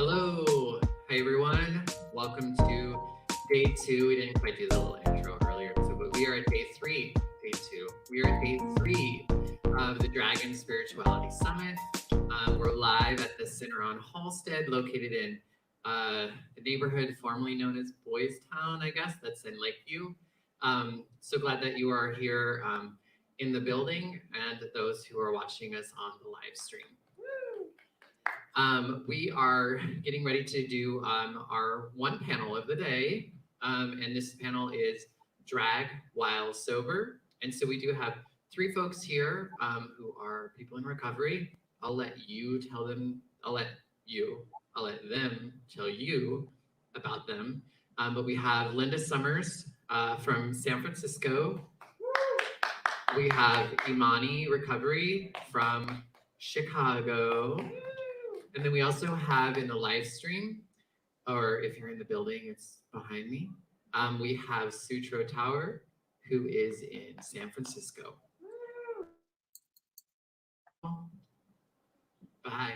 Hello. Hi, everyone. Welcome to day two. We didn't quite do the little intro earlier, but we are at day three. Day two. We are at day three of the Dragon Spirituality Summit. We're live at the Center on Halsted, located in the neighborhood formerly known as Boys Town, I guess. That's in Lakeview. So glad that you are here in the building and those who are watching us on the live stream. We are getting ready to do our one panel of the day, and this panel is Drag While Sober. And so we do have three folks here who are people in recovery. I'll let them tell you about them. But we have Linda Summers from San Francisco. We have Imani Recovery from Chicago. And then we also have in the live stream, or if you're in the building, it's behind me. We have Trowtower, who is in San Francisco. Bye.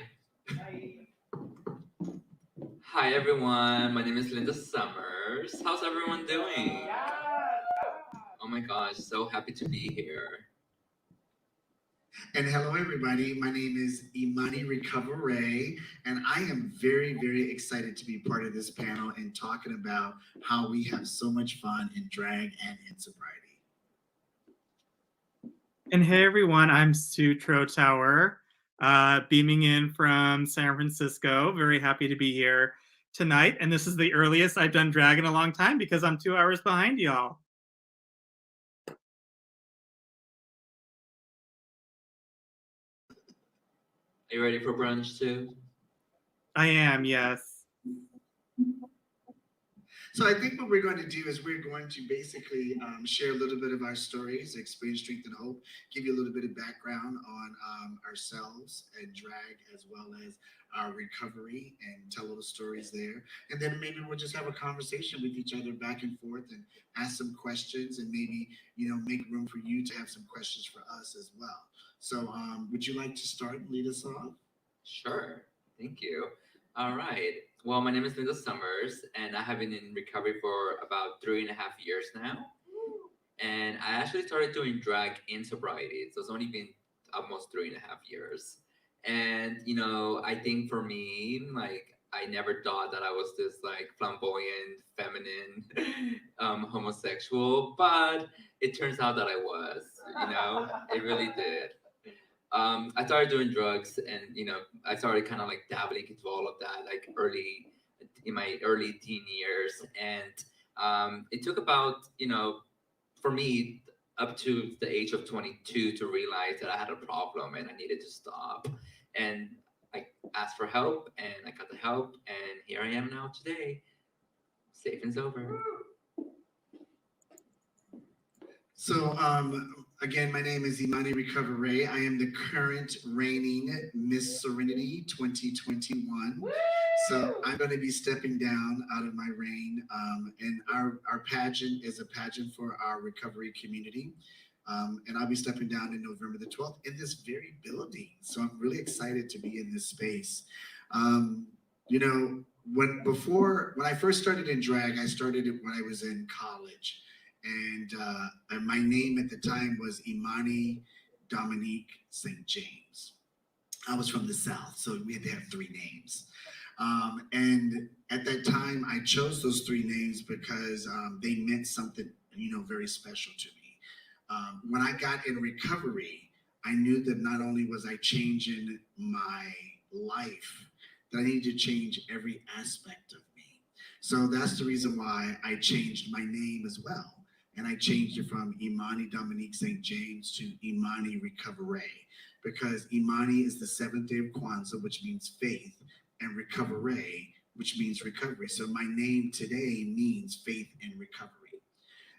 Hi everyone, my name is Linda Summers. How's everyone doing? Oh my gosh, so happy to be here. And hello, everybody. My name is Imani Recovery, and I am very, very excited to be part of this panel and talking about how we have so much fun in drag and in sobriety. And hey, everyone, I'm Trowtower, beaming in from San Francisco. Very happy to be here tonight. And this is the earliest I've done drag in a long time because I'm 2 hours behind y'all. Are you ready for brunch too? I am, yes. So I think what we're going to do is we're going to basically share a little bit of our stories, experience, strength, and hope, give you a little bit of background on ourselves and drag, as well as our recovery, and tell little stories there. And then maybe we'll just have a conversation with each other back and forth and ask some questions, and maybe, make room for you to have some questions for us as well. So would you like to start and lead us off? Sure, thank you. All right. Well, my name is Linda Summers, and I have been in recovery for about 3.5 years now. And I actually started doing drag in sobriety, so it's only been almost 3.5 years. And, I think for me, I never thought that I was this flamboyant, feminine, homosexual, but it turns out that I was, it really did. I started doing drugs, and I started kind of dabbling into all of that in my early teen years, and it took about for me up to the age of 22 to realize that I had a problem and I needed to stop. And I asked for help, and I got the help, and here I am now today, safe and sober. So, again, my name is Imani Recovery. I am the current reigning Miss Serenity 2021. So I'm going to be stepping down out of my reign. And our pageant is a pageant for our recovery community. And I'll be stepping down in November the 12th in this very building. So I'm really excited to be in this space. When I first started in drag, I started it when I was in college. And my name at the time was Imani Dominique St. James. I was from the South, so we had to have 3 names. And at that time, I chose those 3 names because they meant something, very special to me. When I got in recovery, I knew that not only was I changing my life, that I needed to change every aspect of me. So that's the reason why I changed my name as well. And I changed it from Imani Dominique St. James to Imani Recovery, because Imani is the 7th day of Kwanzaa, which means faith, and Recovery, which means recovery. So my name today means faith and recovery.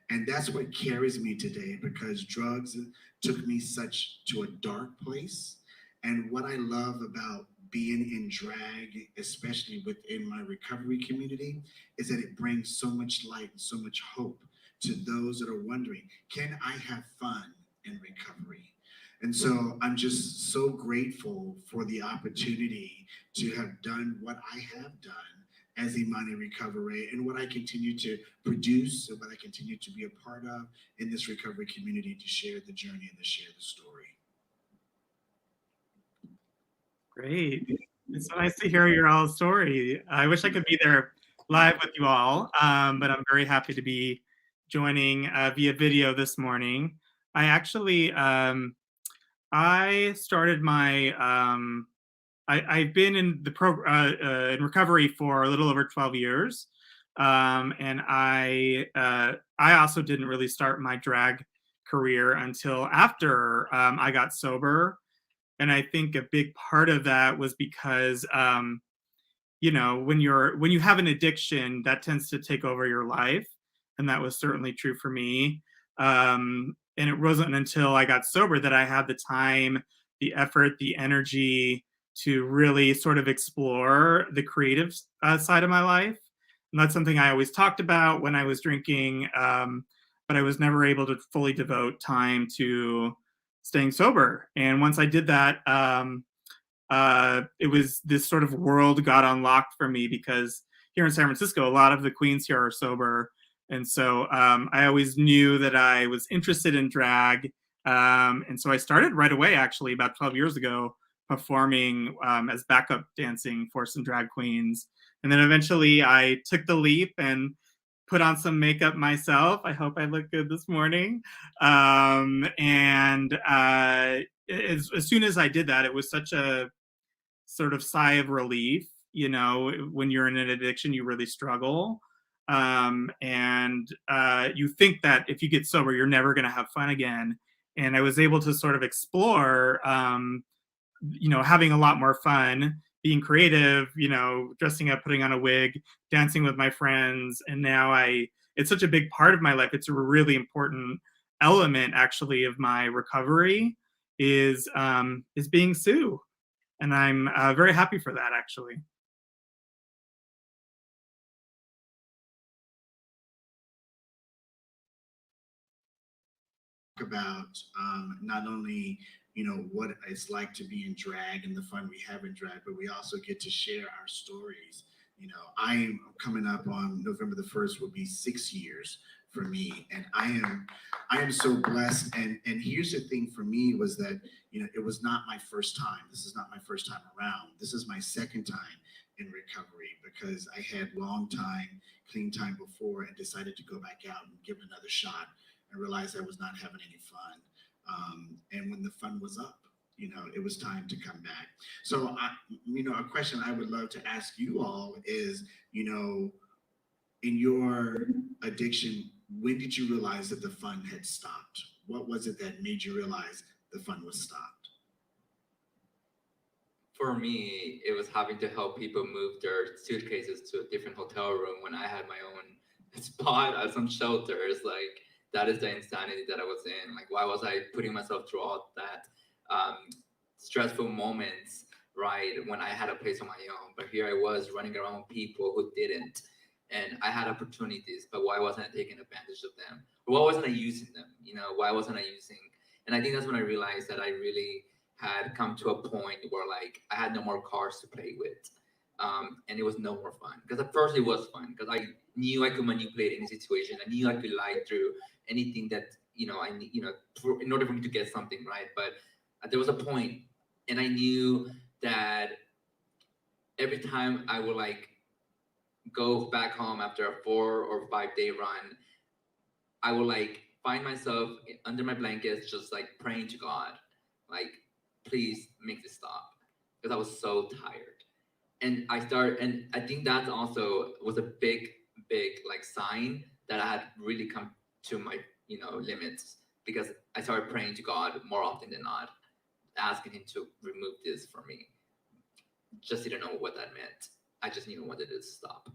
And that's what carries me today, because drugs took me to a dark place. And what I love about being in drag, especially within my recovery community, is that it brings so much light and so much hope to those that are wondering, can I have fun in recovery? And so I'm just so grateful for the opportunity to have done what I have done as Imani Recovery and what I continue to produce and what I continue to be a part of in this recovery community to share the journey and to share the story. Great. It's so nice to hear your all story. I wish I could be there live with you all, but I'm very happy to be joining via video this morning. I actually, I started my, I've been in the in recovery for a little over 12 years, and I also didn't really start my drag career until after I got sober. And I think a big part of that was because you know, when you have an addiction, that tends to take over your life, and that was certainly true for me. And it wasn't until I got sober that I had the time, the effort, the energy to really sort of explore the creative side of my life. And that's something I always talked about when I was drinking, but I was never able to fully devote time to staying sober. And once I did that, it was this sort of world got unlocked for me because here in San Francisco, a lot of the queens here are sober. And so I always knew that I was interested in drag. And so I started right away, actually, about 12 years ago, performing as backup dancing for some drag queens. And then eventually I took the leap and put on some makeup myself. I hope I look good this morning. And as soon as I did that, it was such a sort of sigh of relief. You know, when you're in an addiction, you really struggle. And you think that if you get sober, you're never going to have fun again. And I was able to sort of explore, you know, having a lot more fun, being creative, you know, dressing up, putting on a wig, dancing with my friends. And now it's such a big part of my life. It's a really important element, actually, of my recovery is being Sue. And I'm very happy for that, actually. About not only what it's like to be in drag and the fun we have in drag, but we also get to share our stories. I am coming up on November the 1st will be 6 years for me, and I am so blessed. And here's the thing for me was that it was not my first time. This is not my first time around. This is my second time in recovery because I had long time, clean time before and decided to go back out and give it another shot and realized I was not having any fun. And when the fun was up, it was time to come back. So, a question I would love to ask you all is, in your addiction, when did you realize that the fun had stopped? What was it that made you realize the fun was stopped? For me, it was having to help people move their suitcases to a different hotel room when I had my own spot at some shelters. Like, that is the insanity that I was in. Like, why was I putting myself through all that stressful moments, right, when I had a place on my own? But here I was running around with people who didn't. And I had opportunities, but why wasn't I taking advantage of them? Or why wasn't I using them? Why wasn't I using? And I think that's when I realized that I really had come to a point where, like, I had no more cards to play with. And it was no more fun. Because at first it was fun because I knew I could manipulate any situation. I knew I could lie through anything that I need, in order for me to get something, right. But there was a point, and I knew that every time I would like go back home after a 4 or 5 day run, I would like find myself under my blankets just like praying to God, like, please make this stop, because I was so tired. And I think that also was a big like sign that I had really come to my limits, because I started praying to God more often than not, asking him to remove this from me. Just didn't know what that meant. I just wanted it to stop.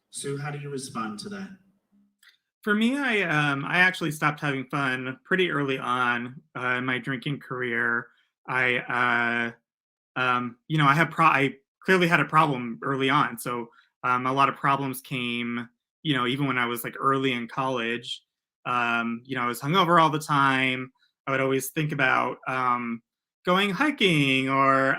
Sue, how do you respond to that? For me, I actually stopped having fun pretty early on in my drinking career. I clearly had a problem early on. So a lot of problems came, even when I was like early in college. I was hungover all the time. I would always think about going hiking or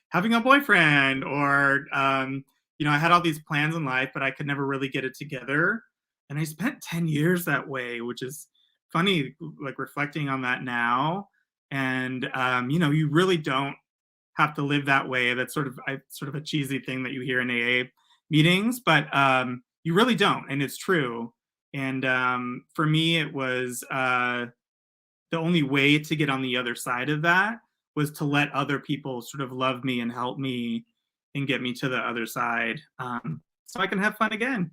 having a boyfriend or, I had all these plans in life, but I could never really get it together. And I spent 10 years that way, which is funny, like reflecting on that now. And, you really don't have to live that way. That's sort of a cheesy thing that you hear in AA meetings, but you really don't. And it's true. And for me, it was the only way to get on the other side of that was to let other people sort of love me and help me and get me to the other side, so I can have fun again.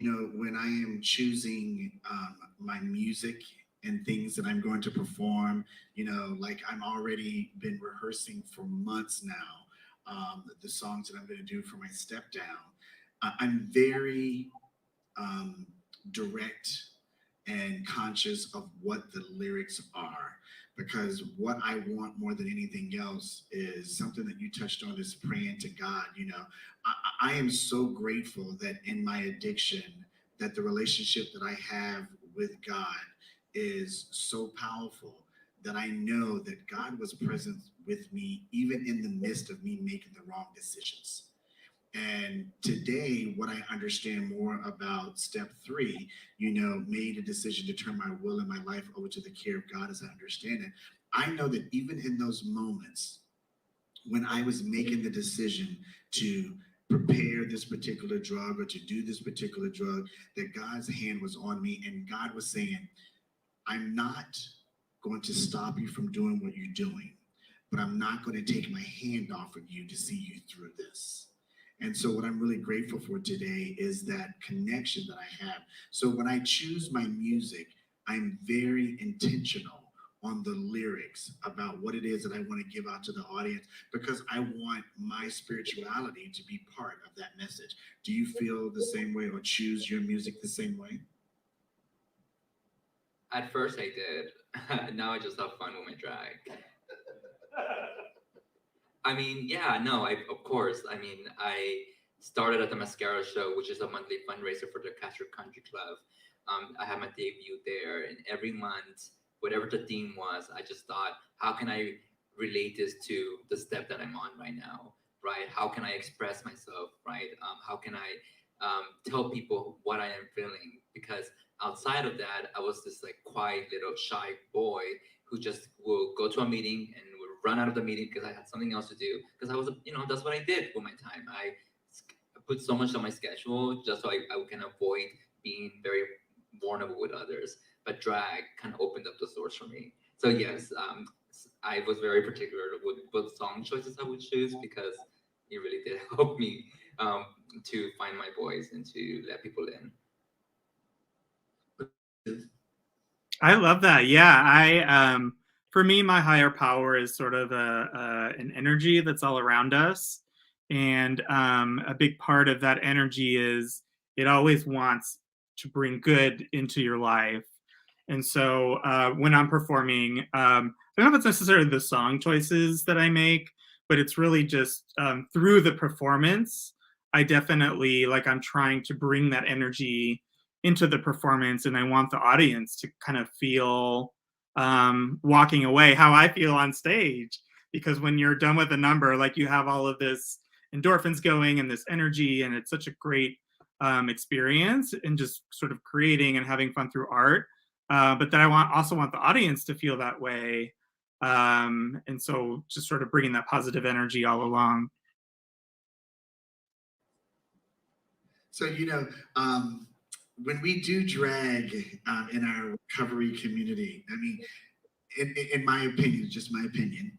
When I am choosing my music and things that I'm going to perform, like I'm already been rehearsing for months now, the songs that I'm going to do for my step down. I'm very direct and conscious of what the lyrics are, because what I want more than anything else is something that you touched on, is praying to God. I am so grateful that in my addiction, that the relationship that I have with God is so powerful, that I know that God was present with me even in the midst of me making the wrong decisions. And today, what I understand more about step 3, made a decision to turn my will and my life over to the care of God as I understand it. I know that even in those moments when I was making the decision to prepare this particular drug or to do this particular drug, that God's hand was on me and God was saying, I'm not going to stop you from doing what you're doing, but I'm not going to take my hand off of you to see you through this. And so what I'm really grateful for today is that connection that I have. So when I choose my music, I'm very intentional on the lyrics about what it is that I want to give out to the audience, because I want my spirituality to be part of that message. Do you feel the same way or choose your music the same way? At first I did. Now I just have fun with my drag. I mean, yeah, no, of course. I mean, I started at the Mascara Show, which is a monthly fundraiser for the Castro Country Club. I had my debut there, and every month, whatever the theme was, I just thought, how can I relate this to the step that I'm on right now, right? How can I express myself, right? How can I tell people what I am feeling? Because outside of that, I was this like quiet little shy boy who just will go to a meeting and would run out of the meeting because I had something else to do. Because I was, that's what I did with my time. I put so much on my schedule just so I can avoid being very vulnerable with others. But drag kind of opened up the doors for me. So yes, I was very particular with what song choices I would choose because it really did help me to find my voice and to let people in. I love that. Yeah, for me, my higher power is sort of an energy that's all around us, and a big part of that energy is it always wants to bring good into your life. And so when I'm performing, I don't know if it's necessarily the song choices that I make, but it's really just through the performance. I definitely I'm trying to bring that energy into the performance, and I want the audience to kind of feel walking away how I feel on stage. Because when you're done with a number, you have all of this endorphins going and this energy, and it's such a great experience, and just sort of creating and having fun through art. But then I also want the audience to feel that way, and so just sort of bringing that positive energy all along. So when we do drag in our recovery community, I mean, in my opinion, just my opinion,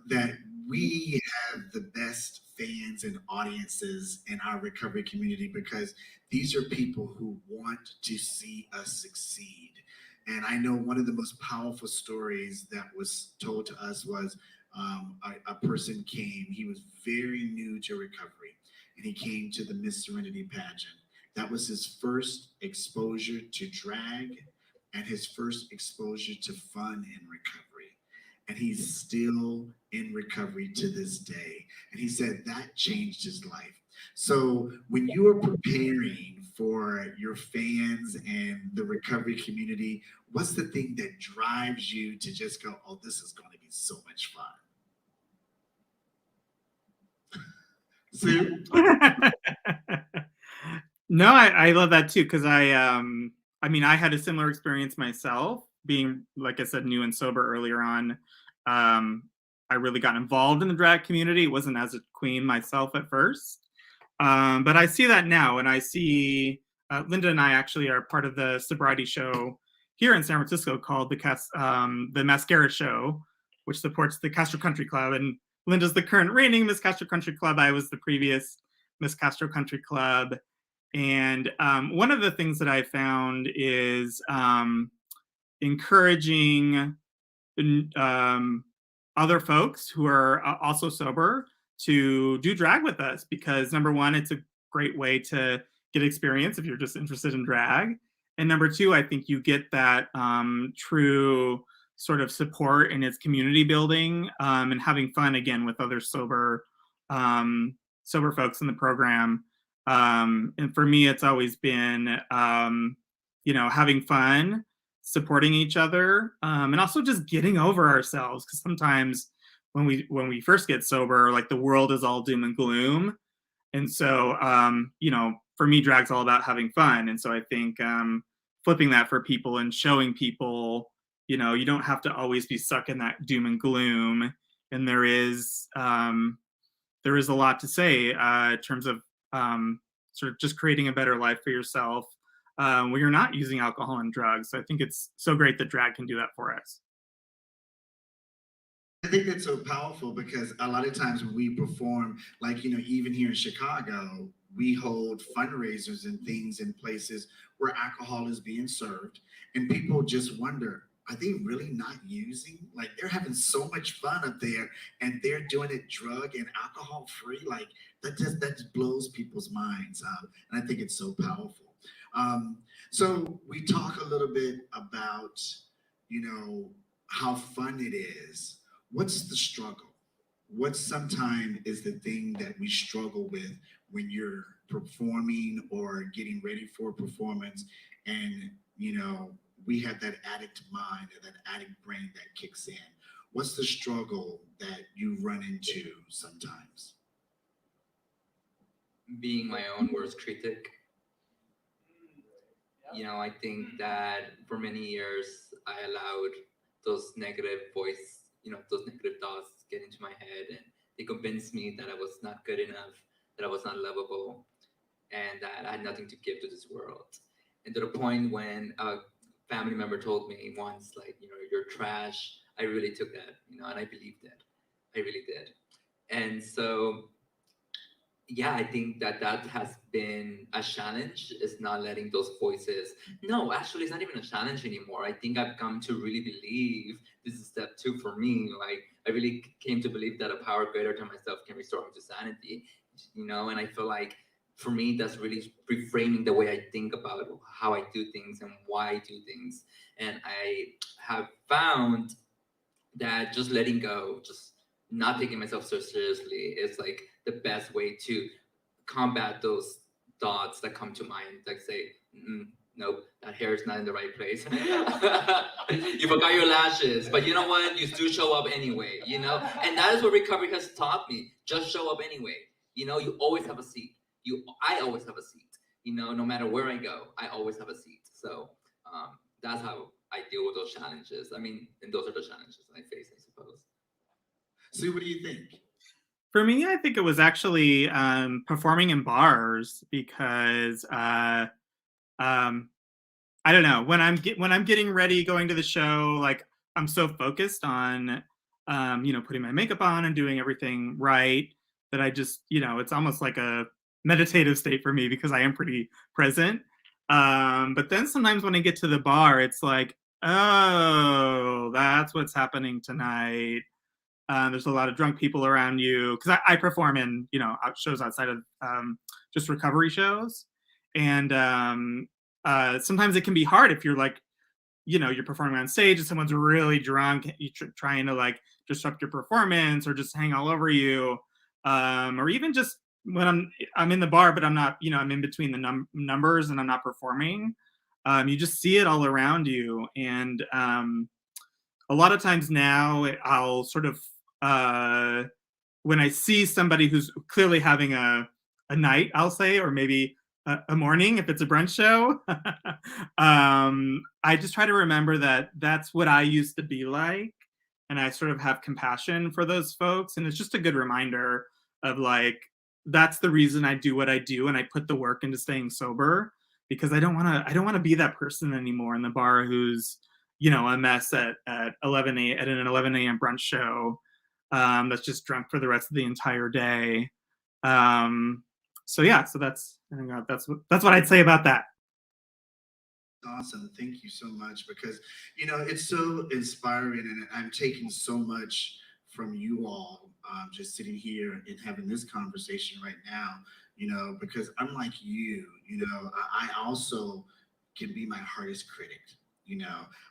that we have the best fans and audiences in our recovery community, because these are people who want to see us succeed. And I know one of the most powerful stories that was told to us was a person came, he was very new to recovery, and he came to the Miss Serenity pageant. That was his first exposure to drag and his first exposure to fun in recovery. And he's still in recovery to this day. And he said that changed his life. So when you are preparing for your fans and the recovery community? What's the thing that drives you to just go, oh, this is going to be so much fun? Sue? No, I love that too, because I mean, I had a similar experience myself, being, like I said, new and sober earlier on. I really got involved in the drag community. It wasn't as a queen myself at first, but I see that now, and I see Linda and I actually are part of the sobriety show here in San Francisco called the Mascara Show, which supports the Castro Country Club. And Linda's the current reigning Miss Castro Country Club. I was the previous Miss Castro Country Club. And one of the things that I found is encouraging other folks who are also sober to do drag with us, because number one, it's a great way to get experience if you're just interested in drag. And number two, I think you get that true sort of support in its community building and having fun again with other sober folks in the program. And for me, it's always been, having fun, supporting each other, and also just getting over ourselves. Because sometimes when we first get sober, like the world is all doom and gloom. And so, for me, drag's all about having fun. And so I think flipping that for people and showing people, you don't have to always be stuck in that doom and gloom. And there is a lot to say in terms of sort of just creating a better life for yourself when you're not using alcohol and drugs. So I think it's so great that drag can do that for us. I think that's so powerful, because a lot of times when we perform, like, even here in Chicago, we hold fundraisers and things in places where alcohol is being served, and people just wonder, are they really not using? Like, they're having so much fun up there and they're doing it drug and alcohol free. Like, that just blows people's minds out. And I think it's so powerful. So we talk a little bit about, how fun it is. What's the struggle? What sometimes is the thing that we struggle with when you're performing or getting ready for a performance, and we have that addict mind or that addict brain that kicks in? What's the struggle that you run into sometimes? Being my own worst critic. I think that for many years I allowed those negative those negative thoughts get into my head, and they convinced me that I was not good enough, that I was not lovable, and that I had nothing to give to this world. And to the point when a family member told me once, like, you're trash, I really took that, and I believed it. I really did. And so, yeah, I think that has been a challenge, is not letting those voices. No, actually, it's not even a challenge anymore. I think I've come to really believe, this is step 2 for me. Like, I really came to believe that a power greater than myself can restore me to sanity, and I feel like for me, that's really reframing the way I think about how I do things and why I do things. And I have found that just letting go, just not taking myself so seriously, is like the best way to combat those thoughts that come to mind, like say, nope, that hair is not in the right place. You forgot your lashes, but you know what? You still show up anyway, And that is what recovery has taught me. Just show up anyway. You always have a seat. I always have a seat. No matter where I go, I always have a seat. So that's how I deal with those challenges. I mean, and those are the challenges I face, I suppose. Sue, what do you think? For me, I think it was actually performing in bars, because I don't know, when I'm getting ready, going to the show, like, I'm so focused on putting my makeup on and doing everything right, that I just, it's almost like a meditative state for me, because I am pretty present. But then sometimes when I get to the bar, it's like, oh, that's what's happening tonight. There's a lot of drunk people around you, because I perform in shows outside of just recovery shows, and sometimes it can be hard if you're like, you're performing on stage and someone's really drunk, trying to like disrupt your performance or just hang all over you, or even just when I'm in the bar, but I'm not, I'm in between the numbers and I'm not performing. You just see it all around you, and a lot of times now I'll sort of when I see somebody who's clearly having a night, I'll say, or maybe a morning if it's a brunch show, I just try to remember that that's what I used to be like, and I sort of have compassion for those folks, and it's just a good reminder of like that's the reason I do what I do, and I put the work into staying sober because I don't want to be that person anymore in the bar who's a mess at 11 at an 11 a.m. brunch show that's just drunk for the rest of the entire day. So yeah, so that's what I'd say about that. Awesome. Thank you so much, because it's so inspiring, and I'm taking so much from you all, just sitting here and having this conversation right now, because I'm like I also can be my hardest critic.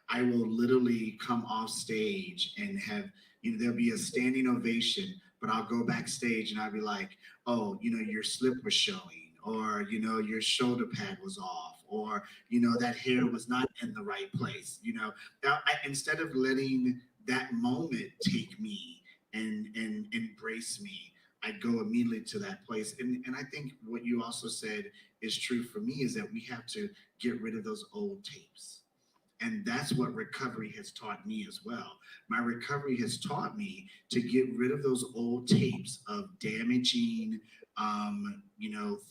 I will literally come off stage and have, there'll be a standing ovation, but I'll go backstage and I'll be like, oh, your slip was showing, or, your shoulder pad was off, or, that hair was not in the right place. Now, instead of letting that moment take me and embrace me, I go immediately to that place. And I think what you also said is true for me, is that we have to get rid of those old tapes. And that's what recovery has taught me as well. My recovery has taught me to get rid of those old tapes of damaging,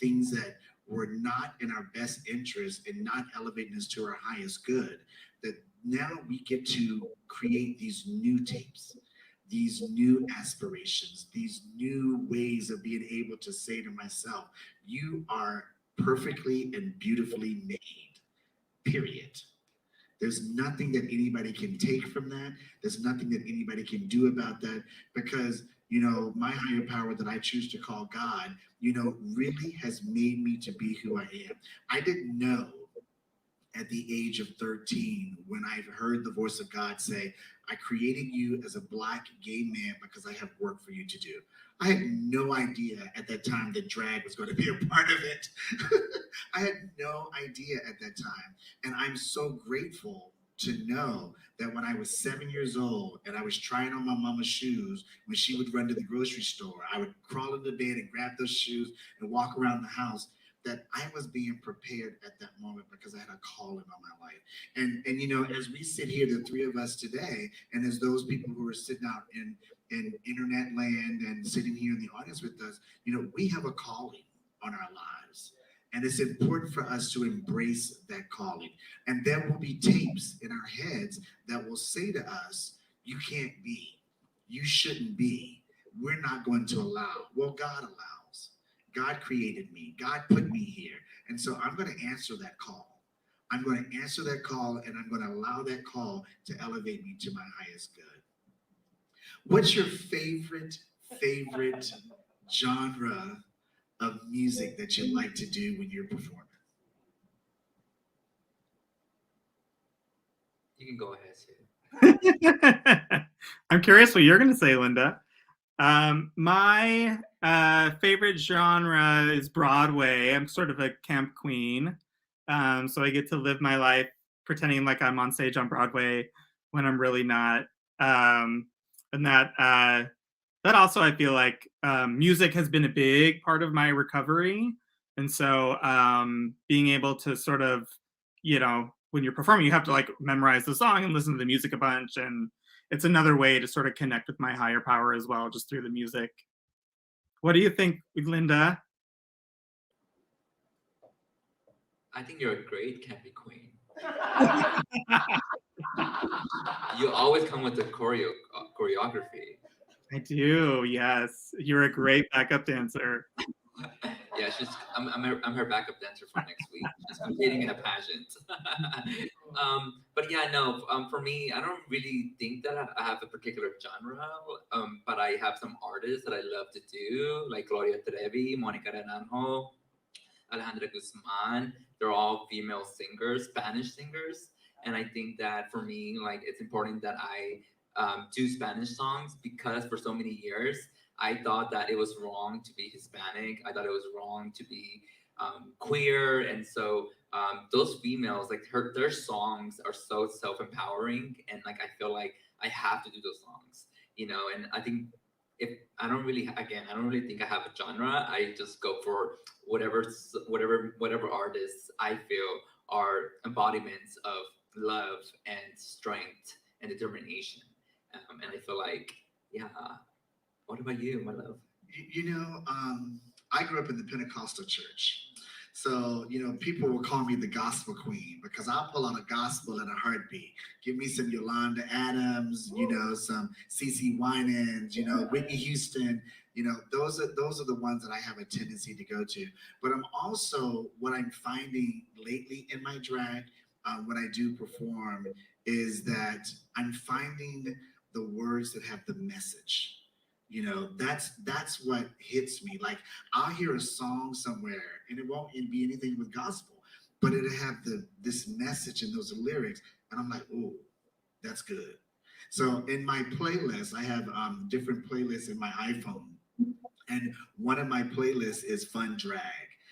things that were not in our best interest and not elevating us to our highest good. That now we get to create these new tapes, these new aspirations, these new ways of being able to say to myself, you are perfectly and beautifully made, period. There's nothing that anybody can take from that. There's nothing that anybody can do about that, because, my higher power that I choose to call God, really has made me to be who I am. I didn't know at the age of 13 when I heard the voice of God say, I created you as a Black gay man because I have work for you to do. I had no idea at that time that drag was going to be a part of it. I had no idea at that time. And I'm so grateful to know that when I was 7 years old and I was trying on my mama's shoes when she would run to the grocery store, I would crawl into bed and grab those shoes and walk around the house, that I was being prepared at that moment because I had a calling on my life. And as we sit here, the three of us today, and as those people who are sitting out in internet land and sitting here in the audience with us, we have a calling on our lives. And it's important for us to embrace that calling. And there will be tapes in our heads that will say to us, you can't be, you shouldn't be, we're not going to allow. Well, God allows. God created me. God put me here. And so I'm going to answer that call. I'm going to answer that call, and I'm going to allow that call to elevate me to my highest good. What's your favorite genre of music that you like to do when you're performing? You can go ahead, Sue. I'm curious what you're going to say, Linda. My favorite genre is Broadway. I'm sort of a camp queen. So I get to live my life pretending like I'm on stage on Broadway when I'm really not. And that also, I feel like music has been a big part of my recovery. And so being able to sort of, when you're performing, you have to like memorize the song and listen to the music a bunch. And it's another way to sort of connect with my higher power as well, just through the music. What do you think, Linda? I think you're a great campy queen. You always come with the choreography. I do, yes. You're a great backup dancer. Yeah, I'm her backup dancer for next week. She's competing in a pageant. But yeah, no. For me, I don't really think that I have a particular genre. But I have some artists that I love to do, like Gloria Trevi, Monica Naranjo, Alejandra Guzman. They're all female singers, Spanish singers, and I think that for me, like, it's important that I do Spanish songs, because for so many years I thought that it was wrong to be Hispanic. I thought it was wrong to be queer. And so those females, like their songs are so self-empowering. And like, I feel like I have to do those songs, you know. And I think if I don't really, again, I don't really think I have a genre. I just go for whatever artists I feel are embodiments of love and strength and determination. And I feel like, yeah. What about you, my love? I grew up in the Pentecostal church. So, people will call me the gospel queen because I'll pull out a gospel in a heartbeat. Give me some Yolanda Adams, some CeCe Winans, Whitney Houston. Those are the ones that I have a tendency to go to. But what I'm finding lately in my drag, when I do perform, is that I'm finding the words that have the message. That's what hits me. Like, I'll hear a song somewhere and it won't be anything with gospel, but it'll have this message and those lyrics, and I'm like, oh, that's good. So in my playlist, I have different playlists in my iPhone, and one of my playlists is fun drag.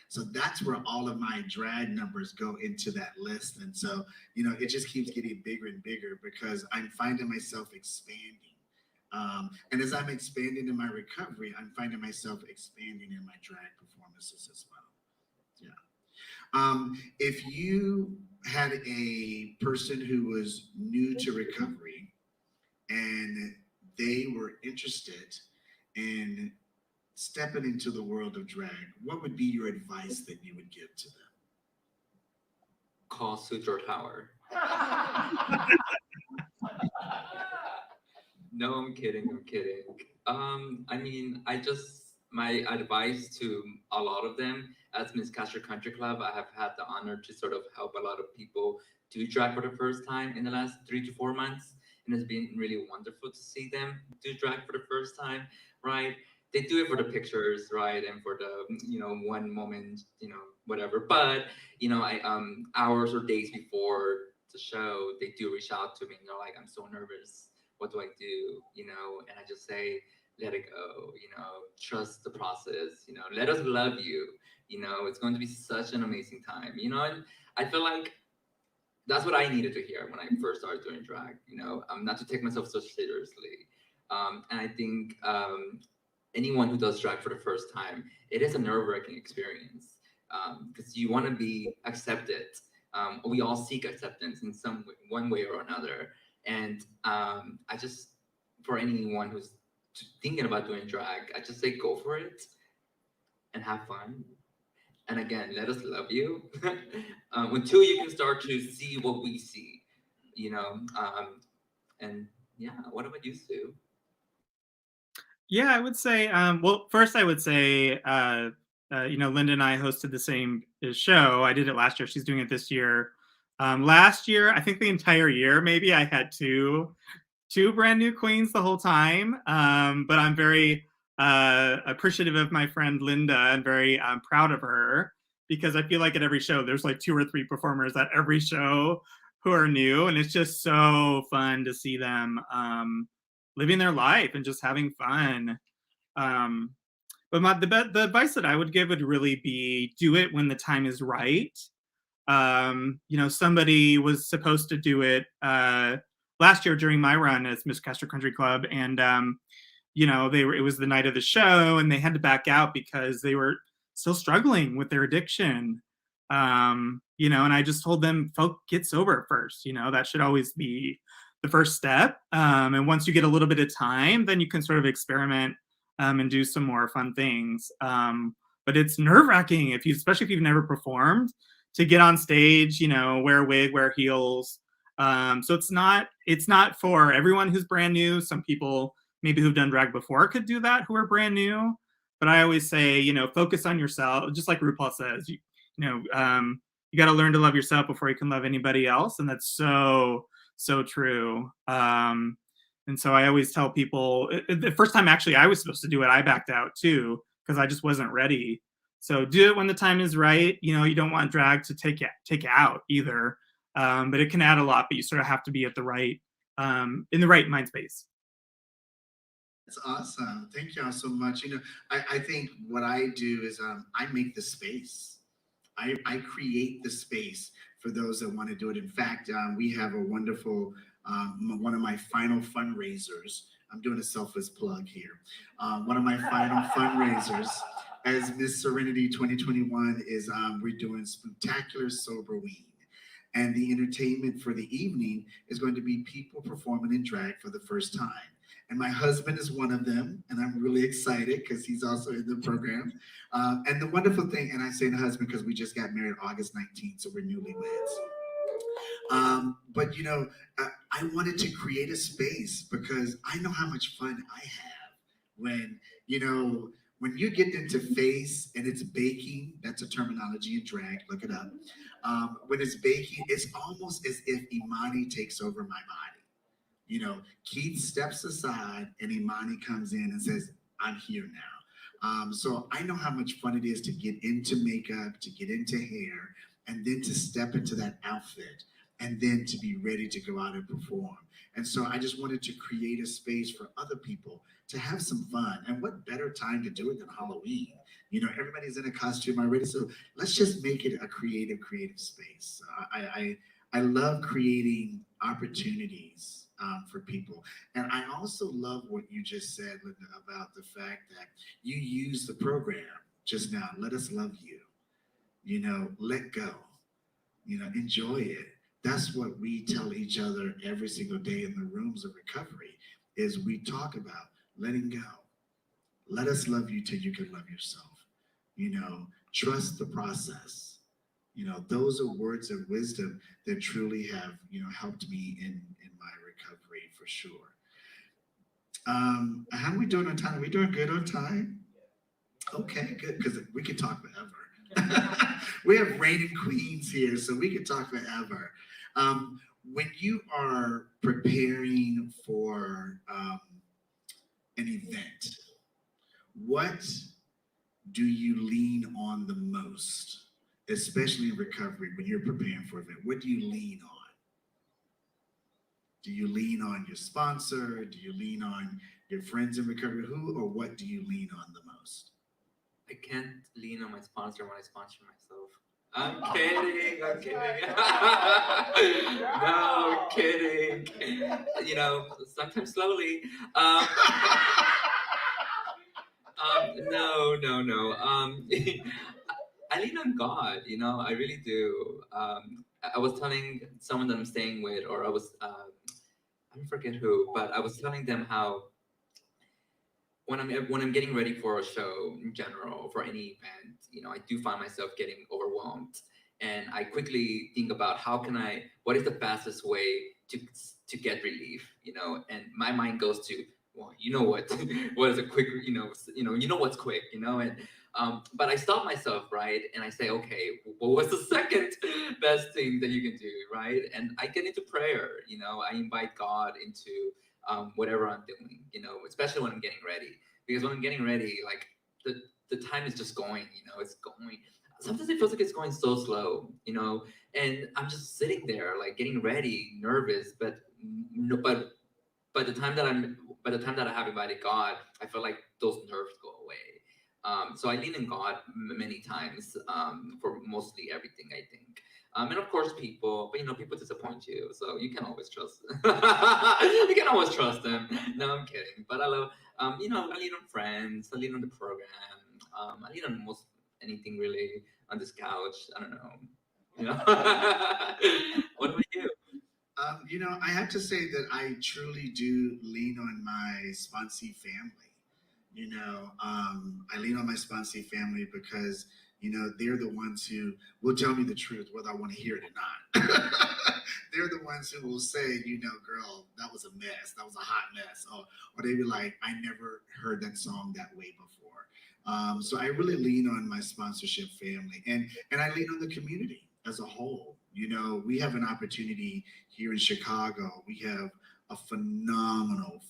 So that's where all of my drag numbers go into that list. And so, it just keeps getting bigger and bigger because I'm finding myself expanding. And as I'm expanding in my recovery, I'm finding myself expanding in my drag performances as well. Yeah. If you had a person who was new to recovery and they were interested in stepping into the world of drag, what would be your advice that you would give to them? Call Trowtower. No, I'm kidding. I mean, my advice to a lot of them, as Miss Castro Country Club, I have had the honor to sort of help a lot of people do drag for the first time in the last 3 to 4 months. And it's been really wonderful to see them do drag for the first time, right? They do it for the pictures, right? And for the, one moment, whatever. But, hours or days before the show, they do reach out to me and they're like, I'm so nervous. What do I do? And I just say, let it go, trust the process, let us love you, it's going to be such an amazing time, and I feel like that's what I needed to hear when I first started doing drag, not to take myself so seriously. And I think anyone who does drag for the first time, it is a nerve-wracking experience because you want to be accepted. We all seek acceptance in one way or another. And I just, for anyone who's thinking about doing drag, I just say go for it and have fun. And again, let us love you until you can start to see what we see, and yeah, what about you, Sue? Yeah, I would say, well, first I would say, Linda and I hosted the same show. I did it last year. She's doing it this year. Last year, I think the entire year, maybe I had two brand new queens the whole time. But I'm very appreciative of my friend Linda and very proud of her because I feel like at every show, there's like 2 or 3 performers at every show who are new. And it's just so fun to see them living their life and just having fun. But the advice that I would give would really be do it when the time is right. Somebody was supposed to do it last year during my run as Miss Castro Country Club, and it was the night of the show, and they had to back out because they were still struggling with their addiction. And I just told them, folk, get sober first. That should always be the first step. And once you get a little bit of time, then you can sort of experiment and do some more fun things. But it's nerve-wracking especially if you've never performed, to get on stage, wear a wig, wear heels. So it's not for everyone who's brand new. Some people maybe who've done drag before could do that who are brand new. But I always say, focus on yourself. Just like RuPaul says, you got to learn to love yourself before you can love anybody else. And that's so, so true. And so I always tell people, the first time actually I was supposed to do it, I backed out too, because I just wasn't ready. So do it when the time is right. You don't want drag to take out either. But it can add a lot, but you sort of have to be at the right, in the right mind space. That's awesome. Thank y'all so much. I think what I do is I make the space. I create the space for those that want to do it. In fact, we have a wonderful, one of my final fundraisers. I'm doing a selfless plug here. One of my final fundraisers as Miss Serenity 2021 is we're doing Spectacular Soberween. And the entertainment for the evening is going to be people performing in drag for the first time. And my husband is one of them, and I'm really excited because he's also in the program. And the wonderful thing, and I say the husband because we just got married August 19th, so we're newlyweds. But I wanted to create a space because I know how much fun I have when you get into face and it's baking. That's a terminology in drag. Look it up. When it's baking, it's almost as if Imani takes over my body. Keith steps aside and Imani comes in and says, "I'm here now." So I know how much fun it is to get into makeup, to get into hair, and then to step into that outfit, and then to be ready to go out and perform. And so I just wanted to create a space for other people to have some fun. And what better time to do it than Halloween? Everybody's in a costume already. So let's just make it a creative space. I love creating opportunities for people. And I also love what you just said, Linda, about the fact that you use the program just now. Let us love you. Let go. Enjoy it. That's what we tell each other every single day in the rooms of recovery is we talk about letting go. Let us love you till you can love yourself. Trust the process. Those are words of wisdom that truly have, helped me in my recovery for sure. How are we doing on time? Are we doing good on time? Okay, good, because we can talk forever. We have reigning queens here, so we can talk forever. When you are preparing for an event, what do you lean on the most, especially in recovery when you're preparing for an event? What do you lean on? Do you lean on your sponsor? Do you lean on your friends in recovery? Who or what do you lean on the most? I can't lean on my sponsor when I sponsor myself. I'm kidding. I'm kidding. No, kidding. Sometimes slowly. No. I lean on God. I really do. I was telling someone that I'm staying with, or I don't forget who, but I was telling them how when I'm getting ready for a show in general, for any event, I do find myself getting overwhelmed, and I quickly think about what is the fastest way to get relief, and my mind goes to, well, what is a quick, what's quick, and but I stop myself, right, and I say, okay, well, what's the second best thing that you can do, right, and I get into prayer, I invite God into whatever I'm doing, especially when I'm getting ready. Because when I'm getting ready, like the time is just going, it's going. Sometimes it feels like it's going so slow, and I'm just sitting there, like getting ready, nervous, but by the time that I have invited God, I feel like those nerves go away. So I lean on God many times for mostly everything, I think. And of course, people, but people disappoint you, so you can always trust them. You can always trust them. No, I'm kidding. But I love, I lean on friends, I lean on the program, I lean on most anything really on this couch. I don't know. What about you? I have to say that I truly do lean on my sponsee family. I lean on my sponsee family because they're the ones who will tell me the truth, whether I want to hear it or not. They're the ones who will say, girl, that was a mess. That was a hot mess. Or they be like, I never heard that song that way before. So I really lean on my sponsorship family, and I lean on the community as a whole. We have an opportunity here in Chicago. We have a phenomenal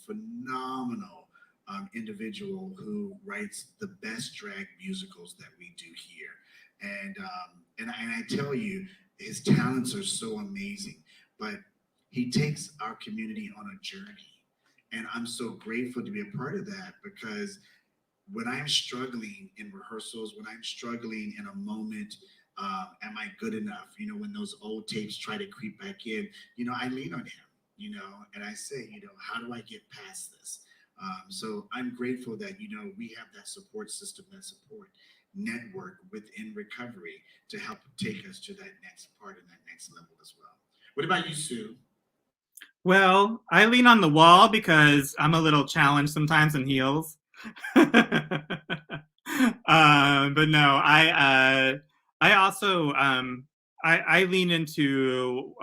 individual who writes the best drag musicals that we do here, and I tell you, his talents are so amazing. But he takes our community on a journey, And I'm so grateful to be a part of that, because when I'm struggling in rehearsals, when I'm struggling in a moment, am I good enough? When those old tapes try to creep back in, I lean on him, and I say, how do I get past this? So I'm grateful that, we have that support system, that support network within recovery to help take us to that next part and that next level as well. What about you, Sue? Well, I lean on the wall because I'm a little challenged sometimes in heels. But no, I also I lean into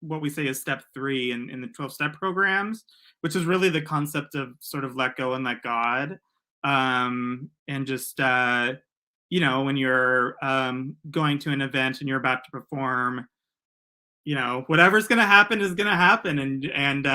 what we say is step 3 in the 12-step programs, which is really the concept of sort of let go and let God, and just when you're going to an event and you're about to perform, whatever's going to happen is going to happen, and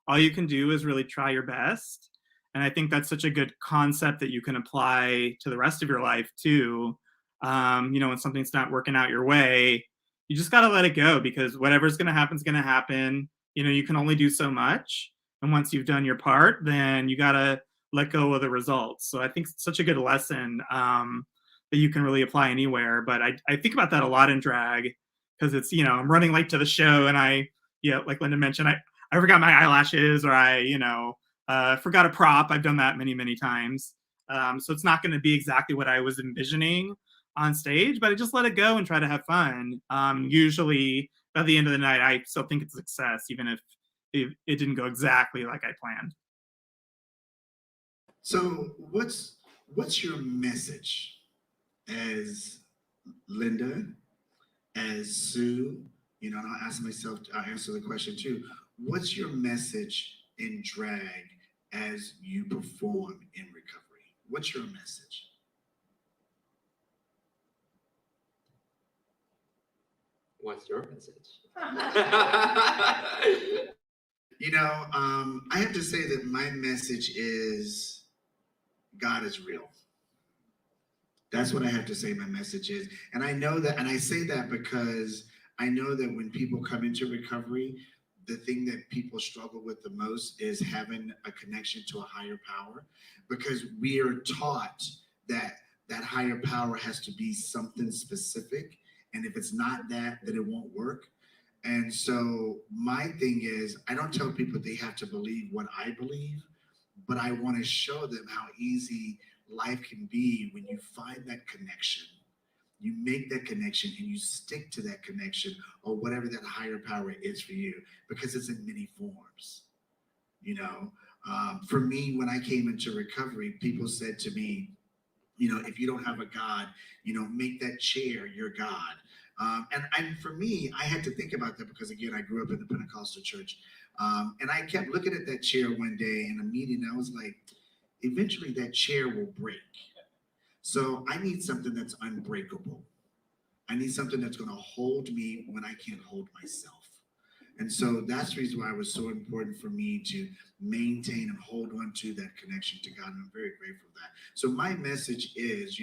all you can do is really try your best. And I think that's such a good concept that you can apply to the rest of your life too. When something's not working out your way, you just got to let it go, because whatever's going to happen is going to happen. You can only do so much, and once you've done your part, then you got to let go of the results. So I think it's such a good lesson that you can really apply anywhere. But I think about that a lot in drag, because it's, I'm running late to the show, and like Linda mentioned, I forgot my eyelashes, or I forgot a prop. I've done that many, many times. So it's not going to be exactly what I was envisioning on stage, but I just let it go and try to have fun. Usually by the end of the night, I still think it's a success, even if it didn't go exactly like I planned. So what's your message as Linda, as Sue, and I'll answer the question too. What's your message in drag as you perform in recovery? What's your message? What's your message? I have to say that my message is God is real. That's what I have to say my message is. And I know that, and I say that because I know that when people come into recovery, the thing that people struggle with the most is having a connection to a higher power, because we are taught that that higher power has to be something specific. And if it's not that, then it won't work. And so my thing is, I don't tell people they have to believe what I believe, but I want to show them how easy life can be when you find that connection. You make that connection and you stick to that connection, or whatever that higher power is for you, because it's in many forms. For me, when I came into recovery, people said to me, if you don't have a God, make that chair your God. And for me, I had to think about that, because again, I grew up in the Pentecostal church. And I kept looking at that chair one day in a meeting. I was like, eventually that chair will break. So I need something that's unbreakable. I need something that's going to hold me when I can't hold myself. And so that's the reason why it was so important for me to maintain and hold on to that connection to God. And I'm very grateful for that. So my message is,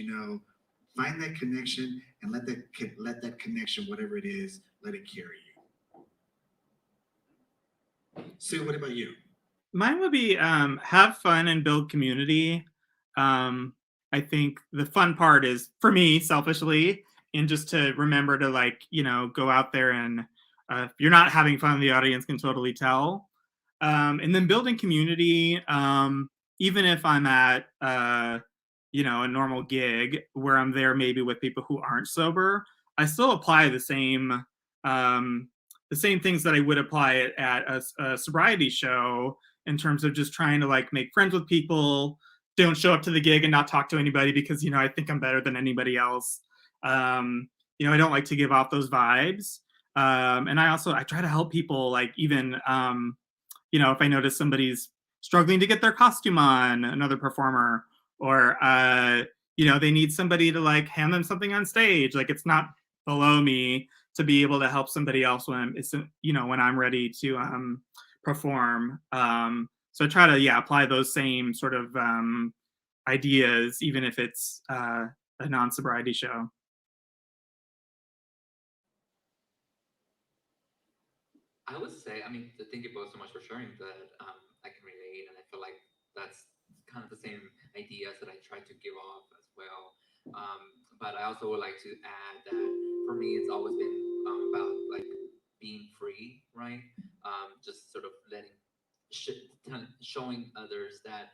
find that connection and let that connection, whatever it is, let it carry you. Sue, what about you? Mine would be have fun and build community. I think the fun part is, for me, selfishly, and just to remember to go out there, and if you're not having fun, the audience can totally tell. And then building community, even if I'm at a normal gig where I'm there maybe with people who aren't sober, I still apply the same things that I would apply at a sobriety show, in terms of just trying to make friends with people. Don't show up to the gig and not talk to anybody because I think I'm better than anybody else. I don't like to give off those vibes. And I try to help people, even if I notice somebody's struggling to get their costume on, another performer, or they need somebody to hand them something on stage. It's not below me to be able to help somebody else when I'm ready to perform. So I try to apply those same sort of ideas, even if it's a non-sobriety show. I would say, thank you both so much for sharing that. I can relate. feel like that's kind of the same ideas that I try to give off as well. But I also would like to add that for me, it's always been about like being free, right? Just sort of showing others that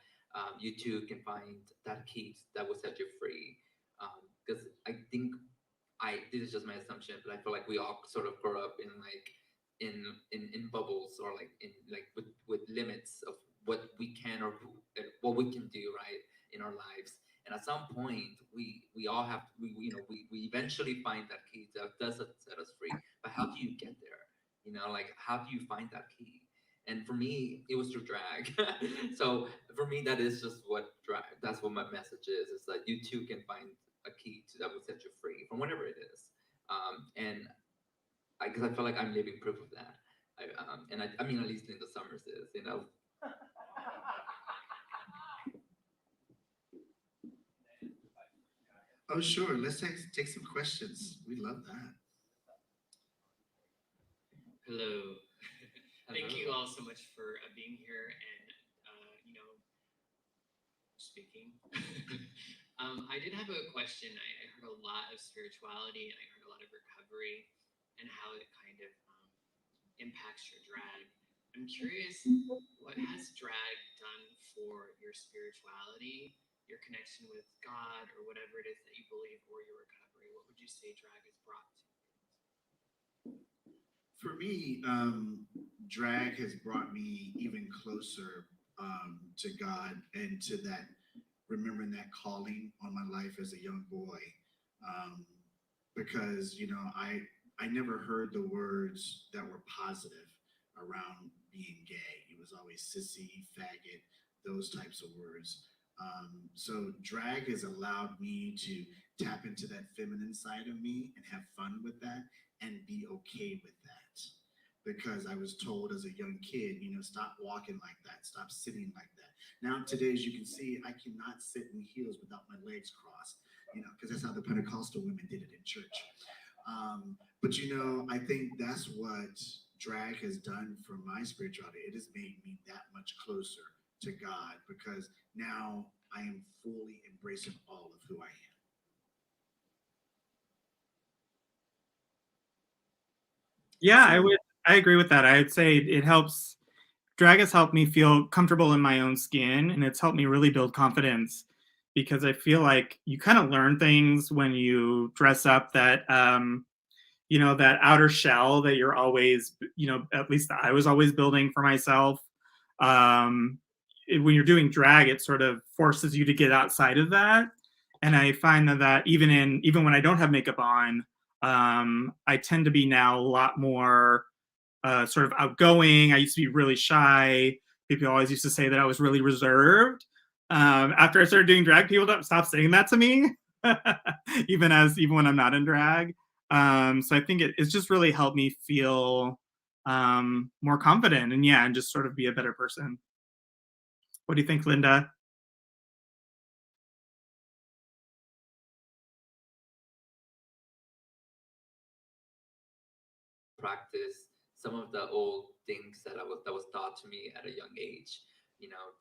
you too can find that key that will set you free. Because I think this is just my assumption, but I feel like we all sort of grow up in like in bubbles, or like in like with limits of what we can or what we can do, right, in our lives. And at some point, we all have we eventually find that key that does set us free. But how do you get there? Like, how do you find that key? And for me, it was through drag. So for me, that is just what drag. That's what my message is. Is that you too can find a key that will set you free from whatever it is. And because I feel like I'm living proof of that. I mean, at least Linda Summers is. Oh, sure. Let's take some questions. We love that. Hello. Thank Hello. you all so much for being here and speaking. I did have a question. I heard a lot of spirituality, and I heard a lot of recovery, and how it kind of impacts your drag. I'm curious, what has drag done for your spirituality, your connection with God, or whatever it is that you believe, or your recovery? What would you say drag has brought to you? For me, drag has brought me even closer to God and to that, remembering that calling on my life as a young boy. Um, because, I never heard the words that were positive around being gay. It was always sissy, faggot, those types of words. So drag has allowed me to tap into that feminine side of me and have fun with that and be okay with that. Because I was told as a young kid, stop walking like that, stop sitting like that. Now, today, as you can see, I cannot sit in heels without my legs crossed, because that's how the Pentecostal women did it in church. But I think that's what drag has done for my spirituality. It has made me that much closer to God, because now I am fully embracing all of who I am. Yeah, I agree with that. I'd say it helps. Drag has helped me feel comfortable in my own skin, and it's helped me really build confidence, because I feel like you kind of learn things when you dress up that that outer shell that you're always, at least I was always building for myself. When you're doing drag, it sort of forces you to get outside of that. And I find that even when I don't have makeup on, I tend to be now a lot more sort of outgoing. I used to be really shy. People always used to say that I was really reserved. After I started doing drag, people don't stop saying that to me, even when I'm not in drag. So I think it's just really helped me feel more confident, and just sort of be a better person. What do you think, Linda? Practice some of the old things that was taught to me at a young age,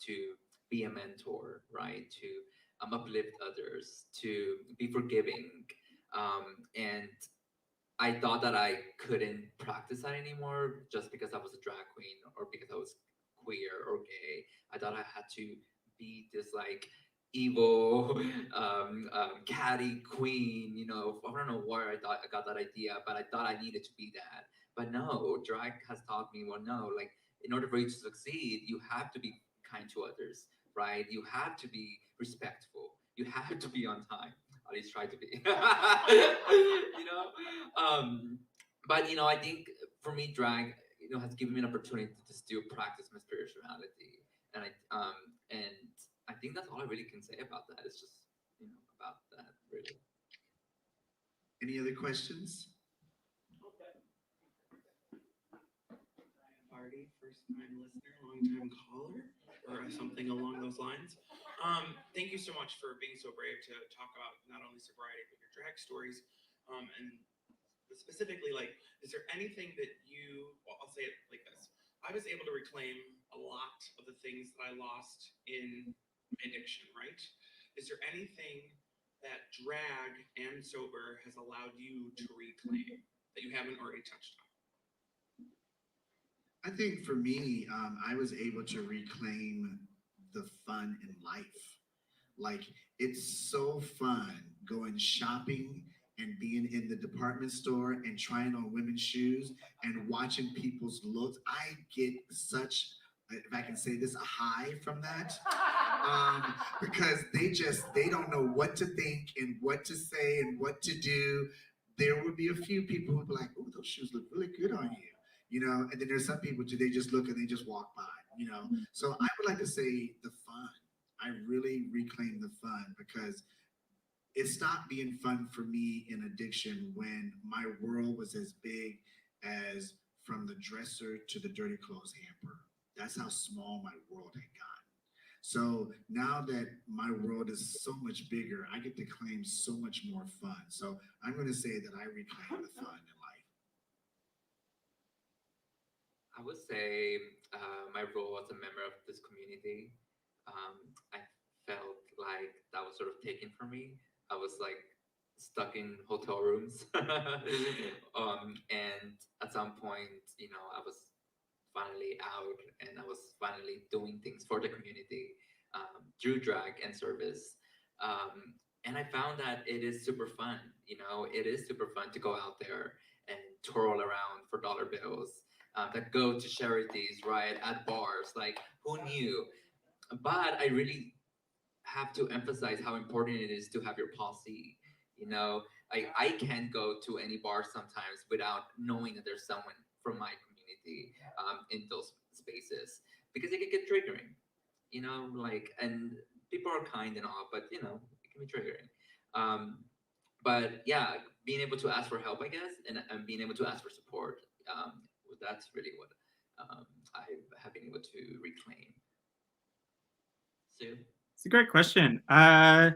to be a mentor, right, to uplift others, to be forgiving. And I thought that I couldn't practice that anymore just because I was a drag queen or because I was queer or gay. I thought I had to be this like evil catty queen. I don't know where I got that idea, but I thought I needed to be that. But no, drag has taught me, well, no, like, in order for you to succeed, you have to be kind to others, right? You have to be respectful. You have to be on time. At least try to be. But I think for me, drag, has given me an opportunity to still practice my spirituality, and I think that's all I really can say about that. It's just about that, really. Any other questions? Party, first time listener, long time caller, or something along those lines. Thank you so much for being so brave to talk about not only sobriety but your drag stories. And specifically, like, is there anything that well, I'll say it like this. I was able to reclaim a lot of the things that I lost in my addiction, right? Is there anything that drag and sober has allowed you to reclaim that you haven't already touched on? I think for me, I was able to reclaim the fun in life. Like, it's so fun going shopping and being in the department store and trying on women's shoes and watching people's looks. I get such, if I can say this, a high from that. Because they don't know what to think and what to say and what to do. There would be a few people who'd be like, "Oh, those shoes look really good on you," and then there's some people too, they just look and they just walk by. So I would like to say the fun. I really reclaim the fun because it stopped being fun for me in addiction when my world was as big as from the dresser to the dirty clothes hamper. That's how small my world had gotten. So now that my world is so much bigger, I get to claim so much more fun. So I'm going to say that I reclaim the fun in life. I would say my role as a member of this community, I felt like that was sort of taken from me. I was like stuck in hotel rooms. And at some point, I was finally out and I was finally doing things for the community through drag and service. And I found that it is super fun. It is super fun to go out there and twirl around for dollar bills that go to charities, right? At bars. Like, who knew? But I really have to emphasize how important it is to have your posse. I can't go to any bar sometimes without knowing that there's someone from my community in those spaces because it can get triggering. And people are kind and all, but it can be triggering. Um, but yeah, being able to ask for help, I guess, and being able to ask for support, that's really what I have been able to reclaim. Sue? It's a great question. I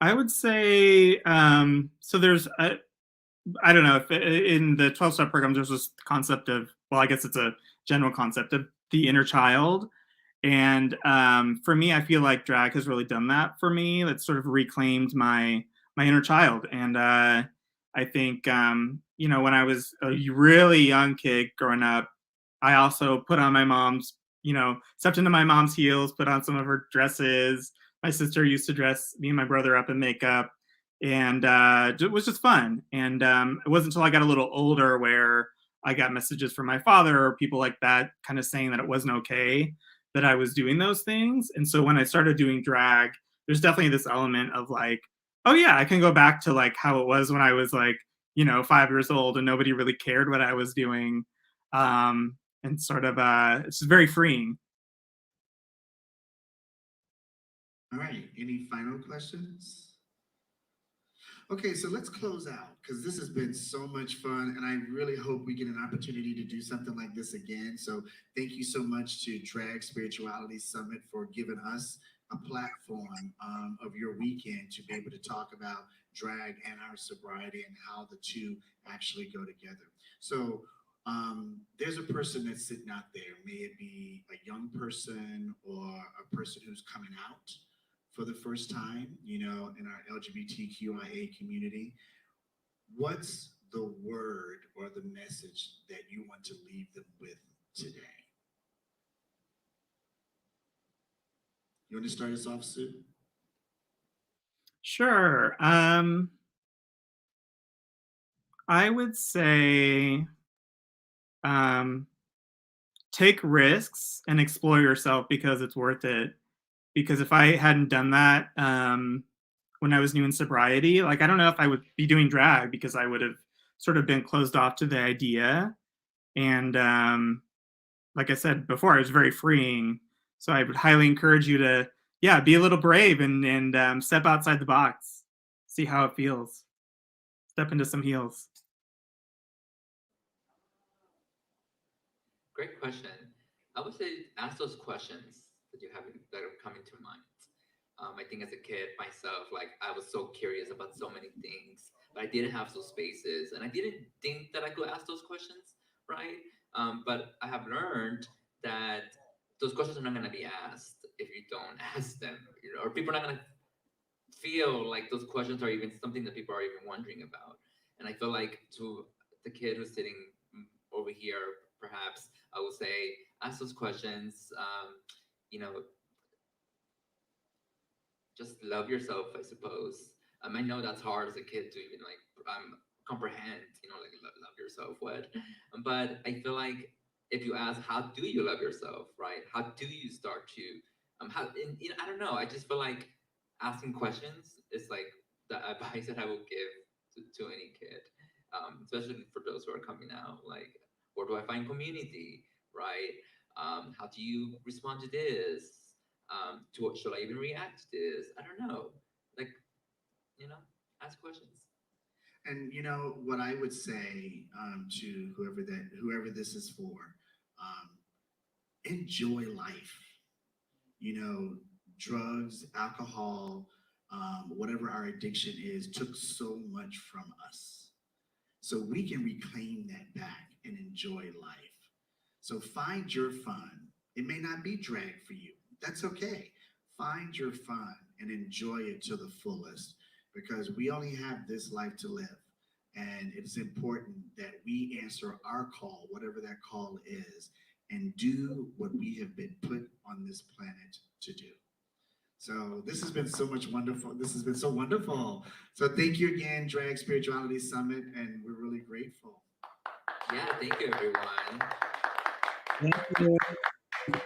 would say so. I don't know if in the 12-step programs there's this concept of, well, I guess it's a general concept of the inner child. And for me, I feel like drag has really done that for me. That's sort of reclaimed my inner child. And I think when I was a really young kid growing up, I also put on my mom's, stepped into my mom's heels, put on some of her dresses. My sister used to dress me and my brother up in makeup, and it was just fun. And it wasn't until I got a little older where I got messages from my father or people like that kind of saying that it wasn't okay that I was doing those things. And so when I started doing drag, there's definitely this element of like, oh yeah, I can go back to like how it was when I was like, 5 years old and nobody really cared what I was doing. And sort of, it's very freeing. All right. Any final questions? Okay, so let's close out because this has been so much fun, and I really hope we get an opportunity to do something like this again. So, thank you so much to Drag Spirituality Summit for giving us a platform of your weekend to be able to talk about drag and our sobriety and how the two actually go together. So, there's a person that's sitting out there, may it be a young person or a person who's coming out for the first time, in our LGBTQIA community. What's the word or the message that you want to leave them with today? You want to start us off, Sue? Sure. I would say take risks and explore yourself because it's worth it. Because if I hadn't done that when I was new in sobriety, like I don't know if I would be doing drag because I would have sort of been closed off to the idea. And like I said before, it was very freeing. So I would highly encourage you to, yeah, be a little brave and step outside the box, see how it feels, step into some heels. Great question. I would say ask those questions that are coming to mind. I think as a kid myself, like I was so curious about so many things, but I didn't have those spaces, and I didn't think that I could ask those questions, right? But I have learned that those questions are not going to be asked if you don't ask them, you know, or people are not going to feel like those questions are even something that people are even wondering about. And I feel like to the kid who's sitting over here, perhaps I would say, ask those questions. You know, just love yourself, I suppose. I know that's hard as a kid to even like comprehend, you know, like love yourself, what? But I feel like if you ask, how do you love yourself, right? How do you start to, how, and, you know, I don't know. I just feel like asking questions is like the advice that I would give to any kid, especially for those who are coming out. Like, where do I find community, right? How do you respond to this? To what should I even react to this? I don't know. Like, you know, ask questions. And you know what I would say to whoever this is for, um, enjoy life. You know, drugs, alcohol, whatever our addiction is, took so much from us. So we can reclaim that back and enjoy life. So find your fun. It may not be drag for you. That's okay. Find your fun and enjoy it to the fullest because we only have this life to live. And it's important that we answer our call, whatever that call is, and do what we have been put on this planet to do. So this has been so much wonderful. This has been so wonderful. So thank you again, Drag Spirituality Summit, and we're really grateful. Yeah, thank you, everyone. Thank you.